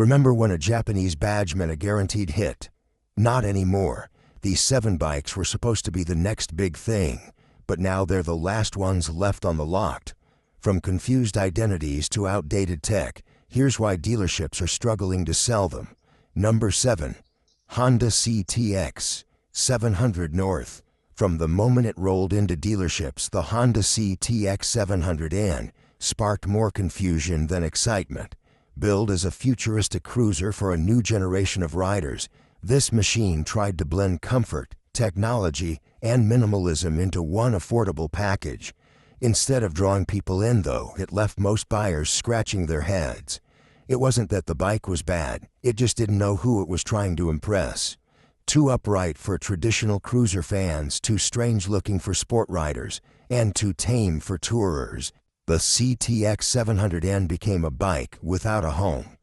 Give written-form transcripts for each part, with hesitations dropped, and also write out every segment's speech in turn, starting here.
Remember when a Japanese badge meant a guaranteed hit? Not anymore. These 7 bikes were supposed to be the next big thing, but now they're the last ones left on the lot. From confused identities to outdated tech, here's why dealerships are struggling to sell them. Number 7. Honda CTX 700 North. From the moment it rolled into dealerships, the Honda CTX 700N sparked more confusion than excitement. Billed as a futuristic cruiser for a new generation of riders, this machine tried to blend comfort, technology, and minimalism into one affordable package. Instead of drawing people in, though, it left most buyers scratching their heads. It wasn't that the bike was bad, it just didn't know who it was trying to impress. Too upright for traditional cruiser fans, too strange-looking for sport riders, and too tame for tourers. The CTX 700N became a bike without a home.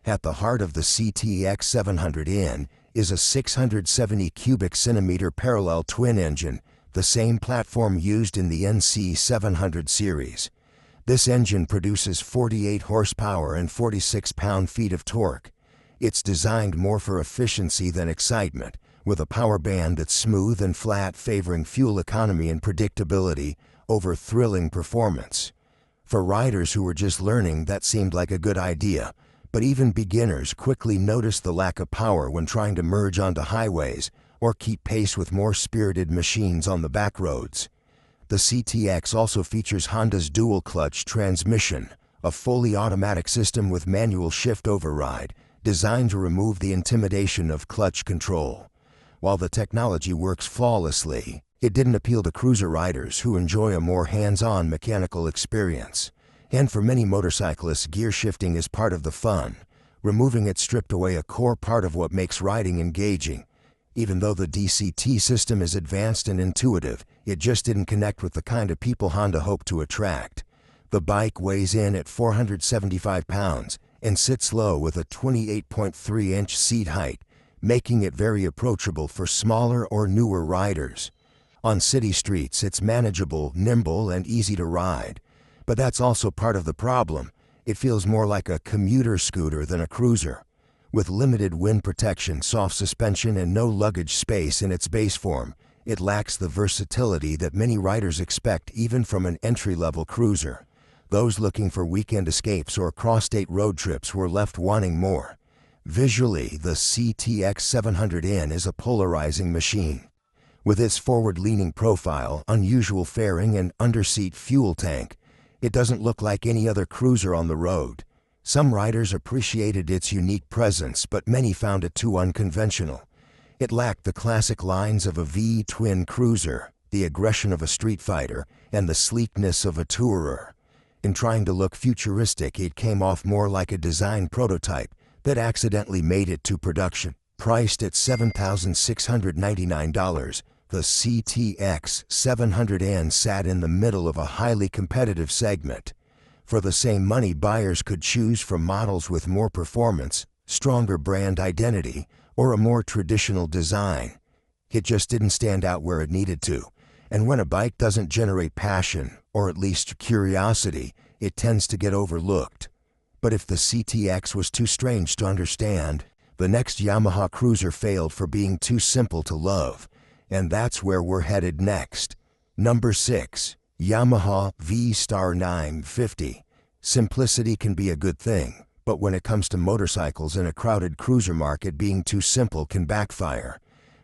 At the heart of the CTX 700N is a 670 cubic centimeter parallel twin engine, the same platform used in the NC 700 series. This engine produces 48 horsepower and 46 pound-feet of torque. It's designed more for efficiency than excitement, with a power band that's smooth and flat, favoring fuel economy and predictability over thrilling performance. For riders who were just learning, that seemed like a good idea, but even beginners quickly noticed the lack of power when trying to merge onto highways or keep pace with more spirited machines on the back roads. The CTX also features Honda's dual-clutch transmission, a fully automatic system with manual shift override, designed to remove the intimidation of clutch control. While the technology works flawlessly, it didn't appeal to cruiser riders who enjoy a more hands-on mechanical experience. And for many motorcyclists, gear shifting is part of the fun. Removing it stripped away a core part of what makes riding engaging. Even though the DCT system is advanced and intuitive, it just didn't connect with the kind of people Honda hoped to attract. The bike weighs in at 475 pounds and sits low with a 28.3-inch seat height, making it very approachable for smaller or newer riders. On city streets, it's manageable, nimble, and easy to ride. But that's also part of the problem. It feels more like a commuter scooter than a cruiser. With limited wind protection, soft suspension, and no luggage space in its base form, it lacks the versatility that many riders expect even from an entry-level cruiser. Those looking for weekend escapes or cross-state road trips were left wanting more. Visually, the CTX 700N is a polarizing machine. With its forward-leaning profile, unusual fairing, and underseat fuel tank, it doesn't look like any other cruiser on the road. Some riders appreciated its unique presence, but many found it too unconventional. It lacked the classic lines of a V-twin cruiser, the aggression of a street fighter, and the sleekness of a tourer. In trying to look futuristic, it came off more like a design prototype that accidentally made it to production. Priced at $7,699, the CTX 700N sat in the middle of a highly competitive segment. For the same money, buyers could choose from models with more performance, stronger brand identity, or a more traditional design. It just didn't stand out where it needed to. And when a bike doesn't generate passion, or at least curiosity, it tends to get overlooked. But if the CTX was too strange to understand, the next Yamaha cruiser failed for being too simple to love. And that's where we're headed next. Number 6. Yamaha V-Star 950. Simplicity can be a good thing, but when it comes to motorcycles in a crowded cruiser market, being too simple can backfire.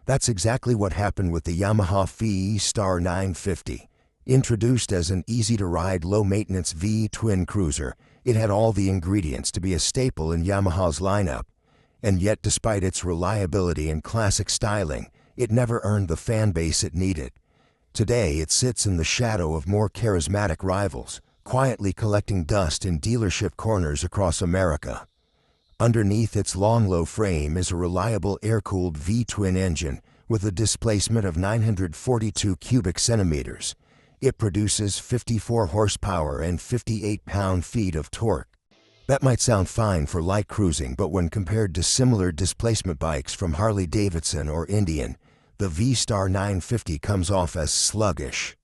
That's exactly what happened with the Yamaha V-Star 950. Introduced as an easy-to-ride, low-maintenance V-twin cruiser, it had all the ingredients to be a staple in Yamaha's lineup. And yet, despite its reliability and classic styling, it never earned the fan base it needed. Today, it sits in the shadow of more charismatic rivals, quietly collecting dust in dealership corners across America. Underneath its long, low frame is a reliable air-cooled V-twin engine with a displacement of 942 cubic centimeters. It produces 54 horsepower and 58 pound-feet of torque. That might sound fine for light cruising, but when compared to similar displacement bikes from Harley, Davidson, or Indian, the V-Star 950 comes off as sluggish.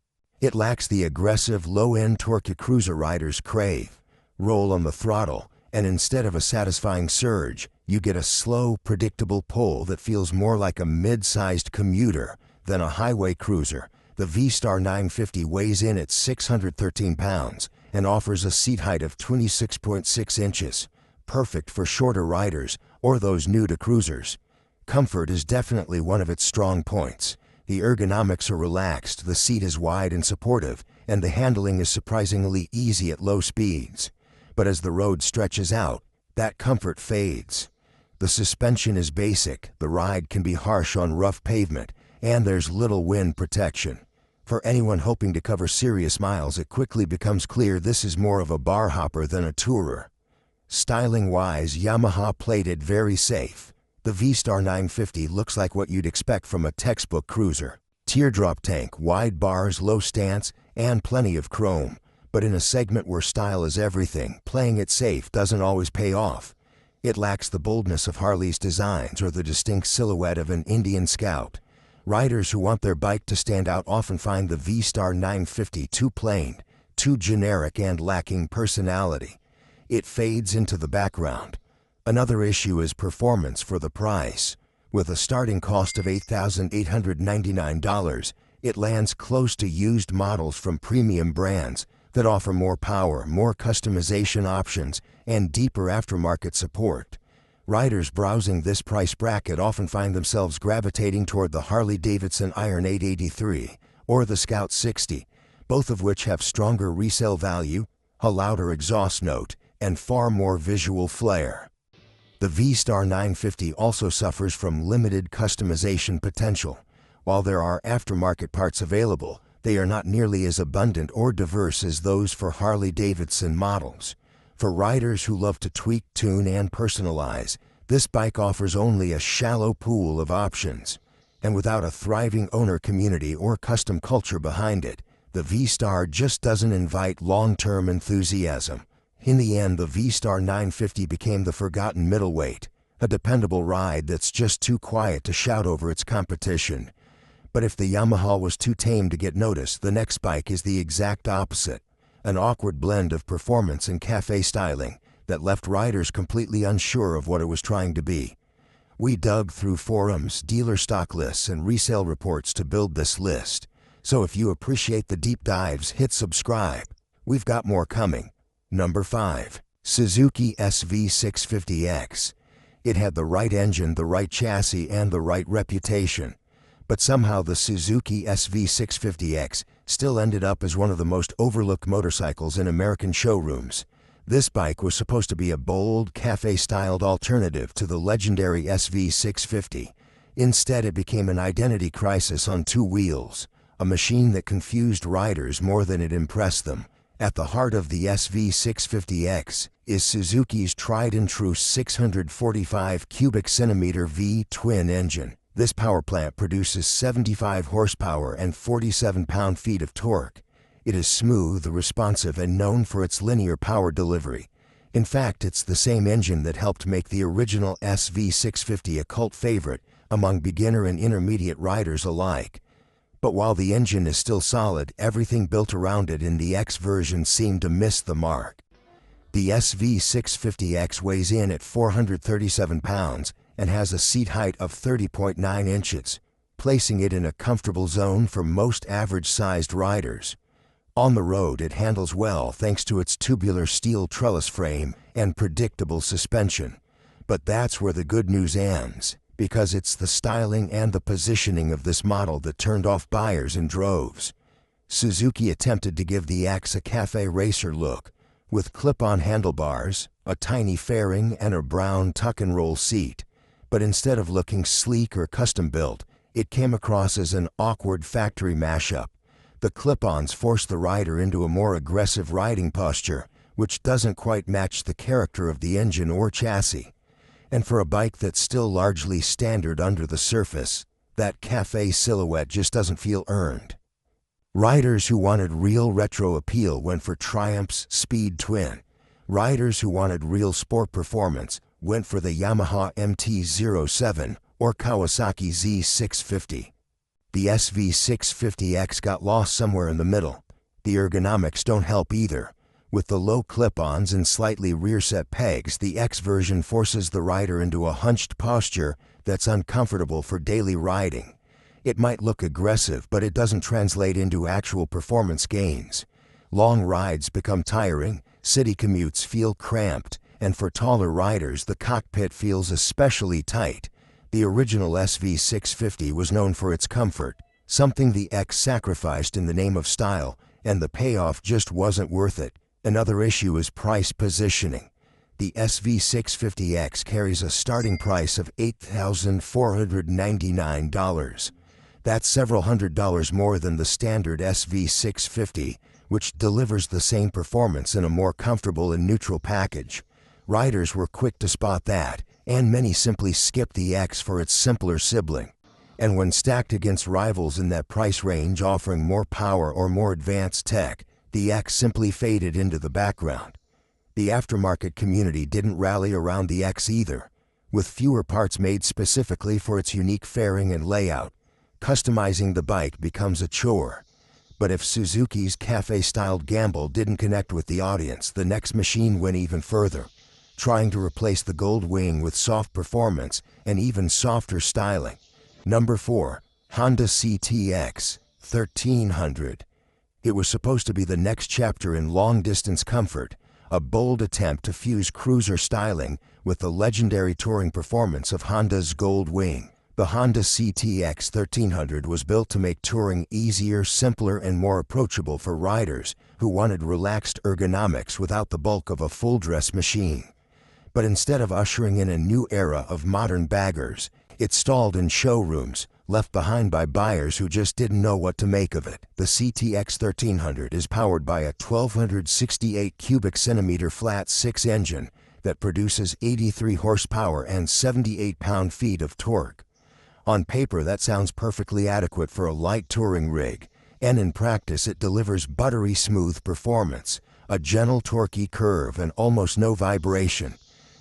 It lacks the aggressive, low-end torque cruiser riders crave. Roll on the throttle, and instead of a satisfying surge, you get a slow, predictable pull that feels more like a mid-sized commuter than a highway cruiser. The V-Star 950 weighs in at 613 pounds and offers a seat height of 26.6 inches, perfect for shorter riders or those new to cruisers. Comfort is definitely one of its strong points. The ergonomics are relaxed, the seat is wide and supportive, and the handling is surprisingly easy at low speeds. But as the road stretches out, that comfort fades. The suspension is basic, the ride can be harsh on rough pavement, and there's little wind protection. For anyone hoping to cover serious miles, it quickly becomes clear this is more of a bar hopper than a tourer. Styling-wise, Yamaha played it very safe. The V-Star 950 looks like what you'd expect from a textbook cruiser. Teardrop tank, wide bars, low stance, and plenty of chrome. But in a segment where style is everything, playing it safe doesn't always pay off. It lacks the boldness of Harley's designs or the distinct silhouette of an Indian Scout. Riders who want their bike to stand out often find the V-Star 950 too plain, too generic, and lacking personality. It fades into the background. Another issue is performance for the price. With a starting cost of $8,899, it lands close to used models from premium brands that offer more power, more customization options, and deeper aftermarket support. Riders browsing this price bracket often find themselves gravitating toward the Harley-Davidson Iron 883 or the Scout 60, both of which have stronger resale value, a louder exhaust note, and far more visual flair. The V-Star 950 also suffers from limited customization potential. While there are aftermarket parts available, they are not nearly as abundant or diverse as those for Harley-Davidson models. For riders who love to tweak, tune, and personalize, this bike offers only a shallow pool of options. And without a thriving owner community or custom culture behind it, the V-Star just doesn't invite long-term enthusiasm. In the end, the V-Star 950 became the forgotten middleweight, a dependable ride that's just too quiet to shout over its competition. But if the Yamaha was too tame to get noticed, the next bike is the exact opposite. An awkward blend of performance and cafe styling that left riders completely unsure of what it was trying to be. We dug through forums, dealer stock lists, and resale reports to build this list. So if you appreciate the deep dives, hit subscribe. We've got more coming. Number 5. Suzuki SV650X. It had the right engine, the right chassis, and the right reputation. But somehow the Suzuki SV650X still ended up as one of the most overlooked motorcycles in American showrooms. This bike was supposed to be a bold, cafe-styled alternative to the legendary SV650. Instead, it became an identity crisis on two wheels, a machine that confused riders more than it impressed them. At the heart of the SV650X is Suzuki's tried-and-true 645 cubic centimeter V-twin engine. This power plant produces 75 horsepower and 47 pound-feet of torque. It is smooth, responsive, and known for its linear power delivery. In fact, it's the same engine that helped make the original SV650 a cult favorite among beginner and intermediate riders alike. But while the engine is still solid, everything built around it in the X version seemed to miss the mark. The SV650X weighs in at 437 pounds and has a seat height of 30.9 inches, placing it in a comfortable zone for most average-sized riders. On the road, it handles well thanks to its tubular steel trellis frame and predictable suspension. But that's where the good news ends, because it's the styling and the positioning of this model that turned off buyers in droves. Suzuki attempted to give the X a cafe racer look, with clip-on handlebars, a tiny fairing, and a brown tuck-and-roll seat. But instead of looking sleek or custom-built, it came across as an awkward factory mashup. The clip-ons force the rider into a more aggressive riding posture, which doesn't quite match the character of the engine or chassis. And for a bike that's still largely standard under the surface, that cafe silhouette just doesn't feel earned. Riders who wanted real retro appeal went for Triumph's Speed Twin. Riders who wanted real sport performance went for the Yamaha MT-07 or Kawasaki Z650. The SV650X got lost somewhere in the middle. The ergonomics don't help either. With the low clip-ons and slightly rear-set pegs, the X version forces the rider into a hunched posture that's uncomfortable for daily riding. It might look aggressive, but it doesn't translate into actual performance gains. Long rides become tiring, city commutes feel cramped, and for taller riders, the cockpit feels especially tight. The original SV650 was known for its comfort, something the X sacrificed in the name of style, and the payoff just wasn't worth it. Another issue is price positioning. The SV650X carries a starting price of $8,499. That's several $100s more than the standard SV650, which delivers the same performance in a more comfortable and neutral package. Riders were quick to spot that, and many simply skipped the X for its simpler sibling. And when stacked against rivals in that price range offering more power or more advanced tech, the X simply faded into the background. The aftermarket community didn't rally around the X either. With fewer parts made specifically for its unique fairing and layout, customizing the bike becomes a chore. But if Suzuki's cafe-styled gamble didn't connect with the audience, the next machine went even further, trying to replace the Gold Wing with soft performance and even softer styling. Number 4. Honda CTX 1300. It was supposed to be the next chapter in long-distance comfort, a bold attempt to fuse cruiser styling with the legendary touring performance of Honda's Gold Wing. The Honda CTX 1300 was built to make touring easier, simpler, and more approachable for riders who wanted relaxed ergonomics without the bulk of a full-dress machine. But instead of ushering in a new era of modern baggers, it stalled in showrooms, left behind by buyers who just didn't know what to make of it. The CTX 1300 is powered by a 1,268 cubic centimeter flat 6 engine that produces 83 horsepower and 78 pound-feet of torque. On paper, that sounds perfectly adequate for a light touring rig, and in practice it delivers buttery smooth performance, a gentle torquey curve, and almost no vibration.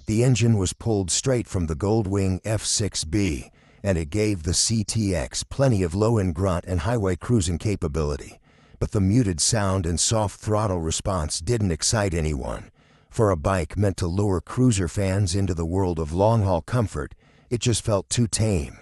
The engine was pulled straight from the Goldwing F6B, and it gave the CTX plenty of low-end grunt and highway cruising capability. But the muted sound and soft throttle response didn't excite anyone. For a bike meant to lure cruiser fans into the world of long-haul comfort, it just felt too tame.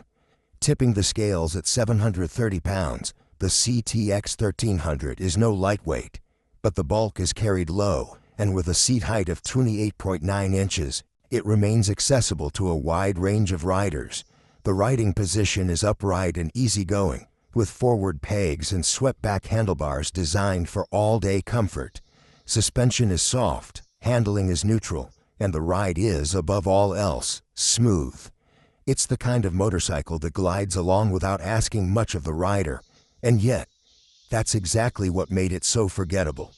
Tipping the scales at 730 pounds, the CTX 1300 is no lightweight, but the bulk is carried low, and with a seat height of 28.9 inches, it remains accessible to a wide range of riders. The riding position is upright and easygoing, with forward pegs and swept-back handlebars designed for all-day comfort. Suspension is soft, handling is neutral, and the ride is, above all else, smooth. It's the kind of motorcycle that glides along without asking much of the rider, and yet, that's exactly what made it so forgettable.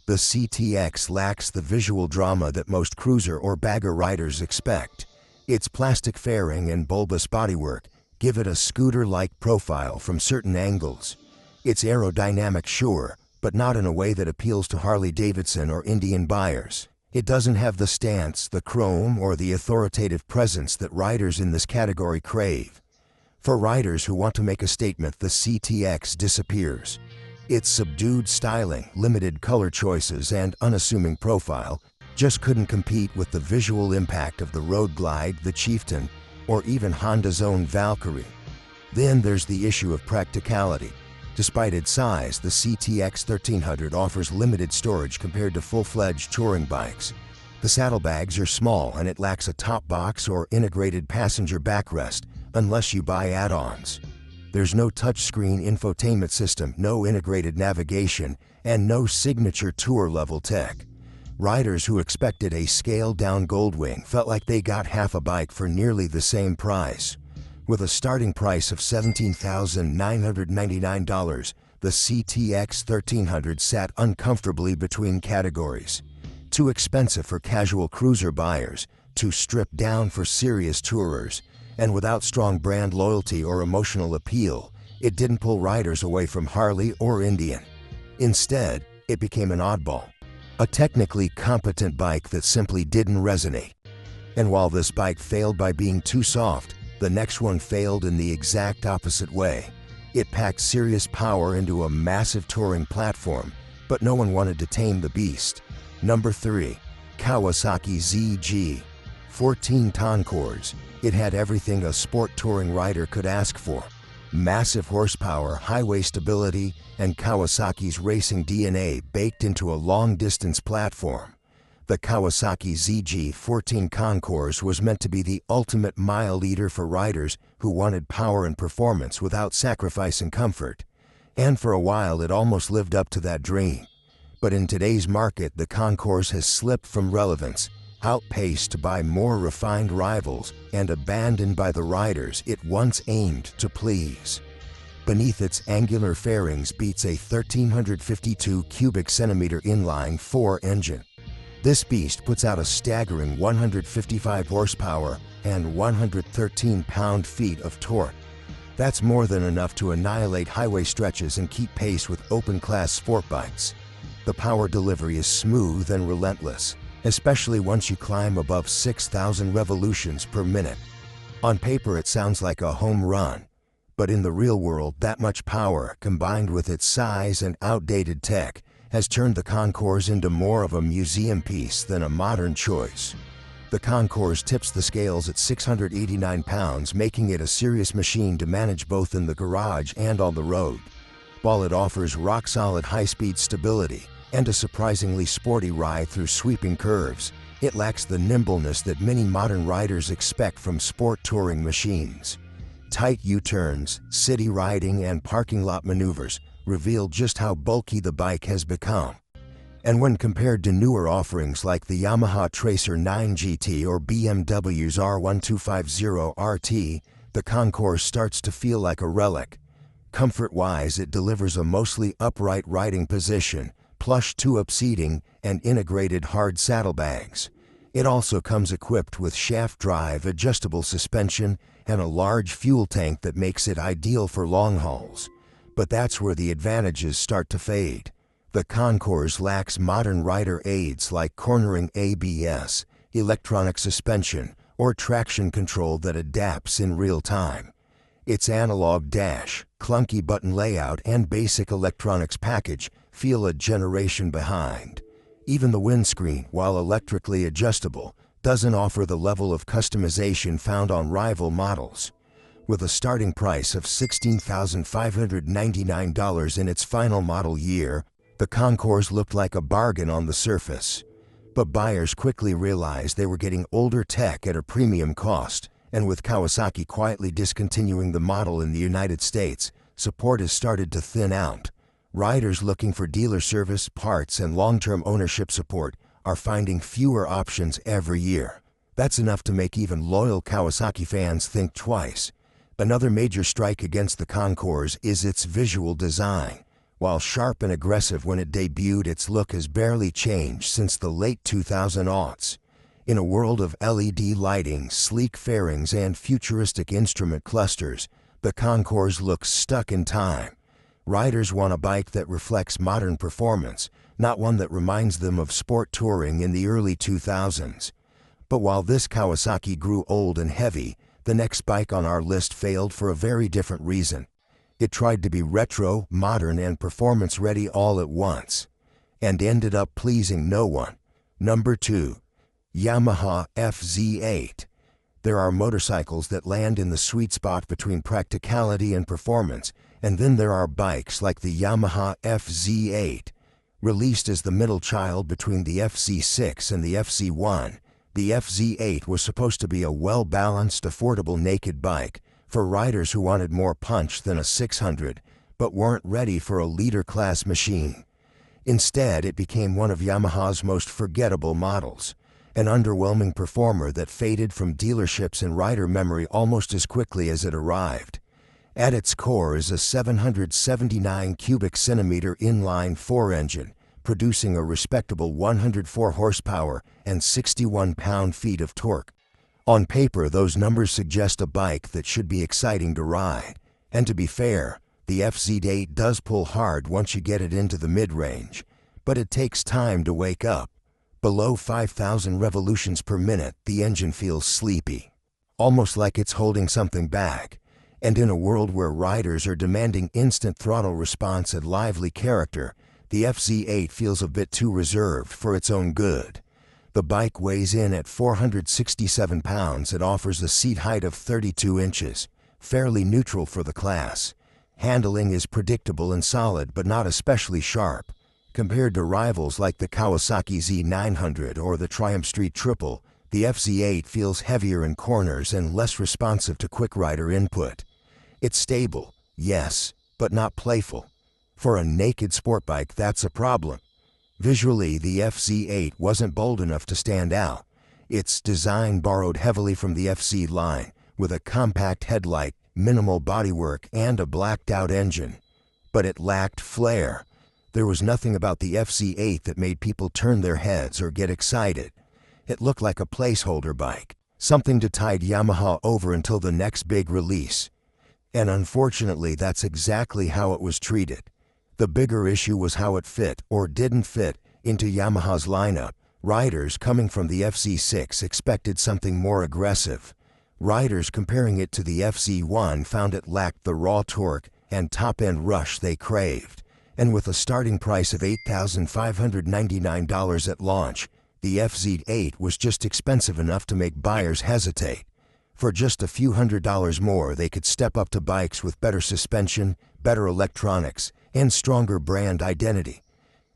The CTX lacks the visual drama that most cruiser or bagger riders expect. Its plastic fairing and bulbous bodywork give it a scooter-like profile from certain angles. It's aerodynamic, sure, but not in a way that appeals to Harley Davidson or Indian buyers. It doesn't have the stance, the chrome, or the authoritative presence that riders in this category crave. For riders who want to make a statement, the CTX disappears. Its subdued styling, limited color choices, and unassuming profile just couldn't compete with the visual impact of the Road Glide, the Chieftain, or even Honda's own Valkyrie. Then there's the issue of practicality. Despite its size, the CTX 1300 offers limited storage compared to full-fledged touring bikes. The saddlebags are small, and it lacks a top box or integrated passenger backrest unless you buy add-ons. There's no touchscreen infotainment system, no integrated navigation, and no signature tour-level tech. Riders who expected a scaled-down Goldwing felt like they got half a bike for nearly the same price. With a starting price of $17,999, the CTX 1300 sat uncomfortably between categories. Too expensive for casual cruiser buyers, too stripped down for serious tourers, and without strong brand loyalty or emotional appeal, it didn't pull riders away from Harley or Indian. Instead, it became an oddball. A technically competent bike that simply didn't resonate. And while this bike failed by being too soft, the next one failed in the exact opposite way. It packed serious power into a massive touring platform, but no one wanted to tame the beast. Number 3. Kawasaki ZG. 14 Concours. It had everything a sport touring rider could ask for. Massive horsepower, highway stability, and Kawasaki's racing DNA baked into a long-distance platform. The Kawasaki ZG-14 Concours was meant to be the ultimate mile leader for riders who wanted power and performance without sacrificing comfort. And for a while it almost lived up to that dream. But in today's market, the Concours has slipped from relevance, outpaced by more refined rivals, and abandoned by the riders it once aimed to please. Beneath its angular fairings beats a 1,352 cubic centimeter inline-4 engine. This beast puts out a staggering 155 horsepower and 113 pound-feet of torque. That's more than enough to annihilate highway stretches and keep pace with open-class sport bikes. The power delivery is smooth and relentless, especially once you climb above 6,000 revolutions per minute. On paper it sounds like a home run, but in the real world that much power, combined with its size and outdated tech, has turned the Concours into more of a museum piece than a modern choice. The Concours tips the scales at 689 pounds, making it a serious machine to manage both in the garage and on the road. While it offers rock-solid high-speed stability and a surprisingly sporty ride through sweeping curves, it lacks the nimbleness that many modern riders expect from sport touring machines. Tight U-turns, city riding, and parking lot maneuvers reveal just how bulky the bike has become. And when compared to newer offerings like the Yamaha Tracer 9 GT or BMW's R1250 RT, the Concours starts to feel like a relic. Comfort-wise, it delivers a mostly upright riding position, plush two-up seating, and integrated hard saddlebags. It also comes equipped with shaft drive, adjustable suspension, and a large fuel tank that makes it ideal for long hauls. But that's where the advantages start to fade. The Concours lacks modern rider aids like cornering ABS, electronic suspension, or traction control that adapts in real time. Its analog dash, clunky button layout, and basic electronics package feel a generation behind. Even the windscreen, while electrically adjustable, doesn't offer the level of customization found on rival models. With a starting price of $16,599 in its final model year, the Concours looked like a bargain on the surface. But buyers quickly realized they were getting older tech at a premium cost, and with Kawasaki quietly discontinuing the model in the United States, support has started to thin out. Riders looking for dealer service, parts, and long-term ownership support are finding fewer options every year. That's enough to make even loyal Kawasaki fans think twice. Another major strike against the Concours is its visual design. While sharp and aggressive when it debuted, its look has barely changed since the late 2000s. In a world of LED lighting, sleek fairings, and futuristic instrument clusters, the Concours looks stuck in time. Riders want a bike that reflects modern performance, not one that reminds them of sport touring in the early 2000s. But while this Kawasaki grew old and heavy, the next bike on our list failed for a very different reason. It tried to be retro, modern, and performance-ready all at once, and ended up pleasing no one. Number 2. Yamaha FZ8. There are motorcycles that land in the sweet spot between practicality and performance, and then there are bikes like the Yamaha FZ8. Released as the middle child between the FZ6 and the FZ1, the FZ8 was supposed to be a well-balanced, affordable naked bike for riders who wanted more punch than a 600, but weren't ready for a leader-class machine. Instead, it became one of Yamaha's most forgettable models, an underwhelming performer that faded from dealerships and rider memory almost as quickly as it arrived. At its core is a 779 cubic centimeter inline-4 engine, producing a respectable 104 horsepower and 61 pound-feet of torque. On paper, those numbers suggest a bike that should be exciting to ride. And to be fair, the FZ8 does pull hard once you get it into the mid-range, but it takes time to wake up. Below 5,000 revolutions per minute, the engine feels sleepy, almost like it's holding something back. And in a world where riders are demanding instant throttle response and lively character, the FZ8 feels a bit too reserved for its own good. The bike weighs in at 467 pounds and offers a seat height of 32 inches, fairly neutral for the class. Handling is predictable and solid but not especially sharp. Compared to rivals like the Kawasaki Z900 or the Triumph Street Triple, the FZ8 feels heavier in corners and less responsive to quick rider input. It's stable, yes, but not playful. For a naked sport bike, that's a problem. Visually, the FZ8 wasn't bold enough to stand out. Its design borrowed heavily from the FZ line, with a compact headlight, minimal bodywork, and a blacked-out engine. But it lacked flair. There was nothing about the FZ8 that made people turn their heads or get excited. It looked like a placeholder bike, something to tide Yamaha over until the next big release. And unfortunately, that's exactly how it was treated. The bigger issue was how it fit, or didn't fit, into Yamaha's lineup. Riders coming from the FZ6 expected something more aggressive. Riders comparing it to the FZ1 found it lacked the raw torque and top-end rush they craved. And with a starting price of $8,599 at launch, the FZ8 was just expensive enough to make buyers hesitate. For just a few $100s more, they could step up to bikes with better suspension, better electronics, and stronger brand identity.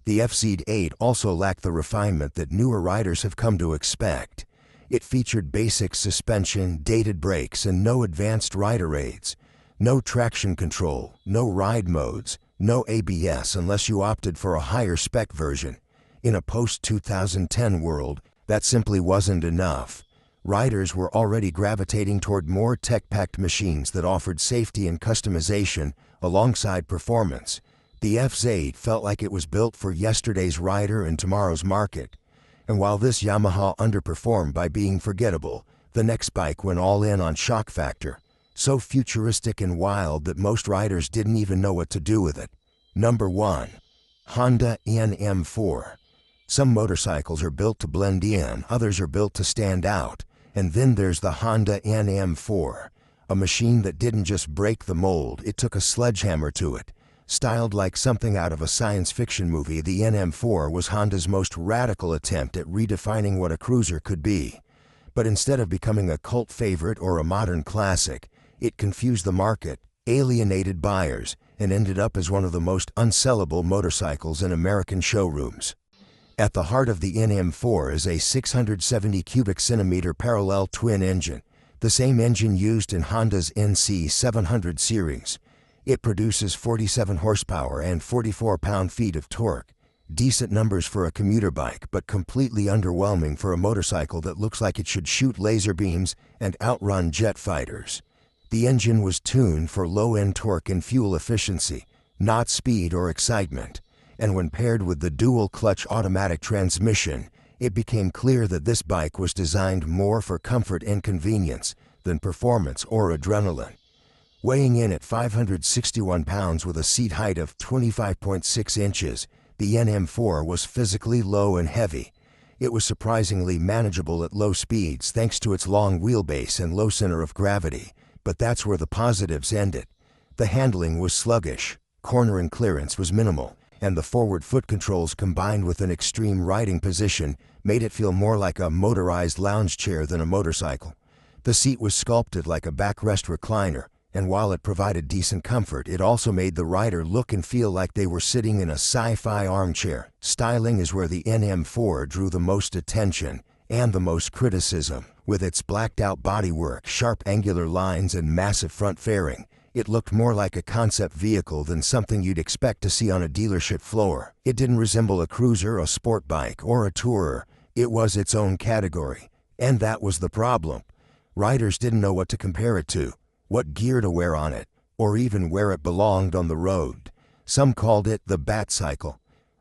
The FZ8 also lacked the refinement that newer riders have come to expect. It featured basic suspension, dated brakes, and no advanced rider aids. No traction control, no ride modes, no ABS unless you opted for a higher spec version. In a post-2010 world, that simply wasn't enough. Riders were already gravitating toward more tech-packed machines that offered safety and customization alongside performance. The FZ8 felt like it was built for yesterday's rider and tomorrow's market. And while this Yamaha underperformed by being forgettable, the next bike went all in on shock factor, so futuristic and wild that most riders didn't even know what to do with it. Number 1. Honda NM4. Some motorcycles are built to blend in, others are built to stand out. And then there's the Honda NM4, a machine that didn't just break the mold, it took a sledgehammer to it. Styled like something out of a science fiction movie, the NM4 was Honda's most radical attempt at redefining what a cruiser could be. But instead of becoming a cult favorite or a modern classic, it confused the market, alienated buyers, and ended up as one of the most unsellable motorcycles in American showrooms. At the heart of the NM4 is a 670 cubic centimeter parallel twin engine, the same engine used in Honda's NC 700 series. It produces 47 horsepower and 44 pound-feet of torque. Decent numbers for a commuter bike, but completely underwhelming for a motorcycle that looks like it should shoot laser beams and outrun jet fighters. The engine was tuned for low-end torque and fuel efficiency, not speed or excitement. And when paired with the dual-clutch automatic transmission, it became clear that this bike was designed more for comfort and convenience than performance or adrenaline. Weighing in at 561 pounds with a seat height of 25.6 inches, the NM4 was physically low and heavy. It was surprisingly manageable at low speeds thanks to its long wheelbase and low center of gravity, but that's where the positives ended. The handling was sluggish, corner and clearance was minimal, and the forward foot controls combined with an extreme riding position made it feel more like a motorized lounge chair than a motorcycle. The seat was sculpted like a backrest recliner, and while it provided decent comfort, it also made the rider look and feel like they were sitting in a sci-fi armchair. Styling is where the NM4 drew the most attention and the most criticism. With its blacked-out bodywork, sharp angular lines, and massive front fairing, it looked more like a concept vehicle than something you'd expect to see on a dealership floor. It didn't resemble a cruiser, a sport bike, or a tourer. It was its own category. And that was the problem. Riders didn't know what to compare it to, what gear to wear on it, or even where it belonged on the road. Some called it the Bat Cycle.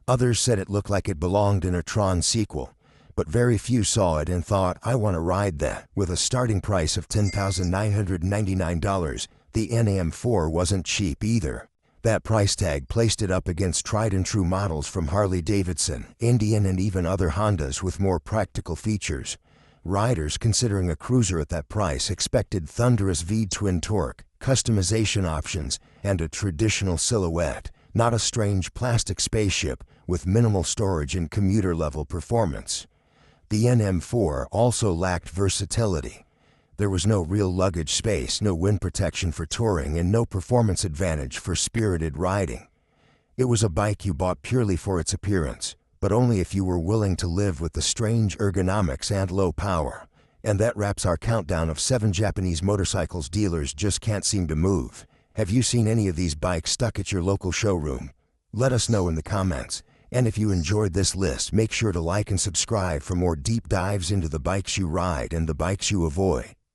Others said it looked like it belonged in a Tron sequel. But very few saw it and thought, I want to ride that. With a starting price of $10,999, the NM4 wasn't cheap either. That price tag placed it up against tried-and-true models from Harley, Davidson, Indian, and even other Hondas with more practical features. Riders considering a cruiser at that price expected thunderous V-twin torque, customization options, and a traditional silhouette, not a strange plastic spaceship with minimal storage and commuter-level performance. The NM4 also lacked versatility. There was no real luggage space, no wind protection for touring, and no performance advantage for spirited riding. It was a bike you bought purely for its appearance, but only if you were willing to live with the strange ergonomics and low power. And that wraps our countdown of 7 Japanese motorcycles dealers just can't seem to move. Have you seen any of these bikes stuck at your local showroom? Let us know in the comments. And if you enjoyed this list, make sure to like and subscribe for more deep dives into the bikes you ride and the bikes you avoid.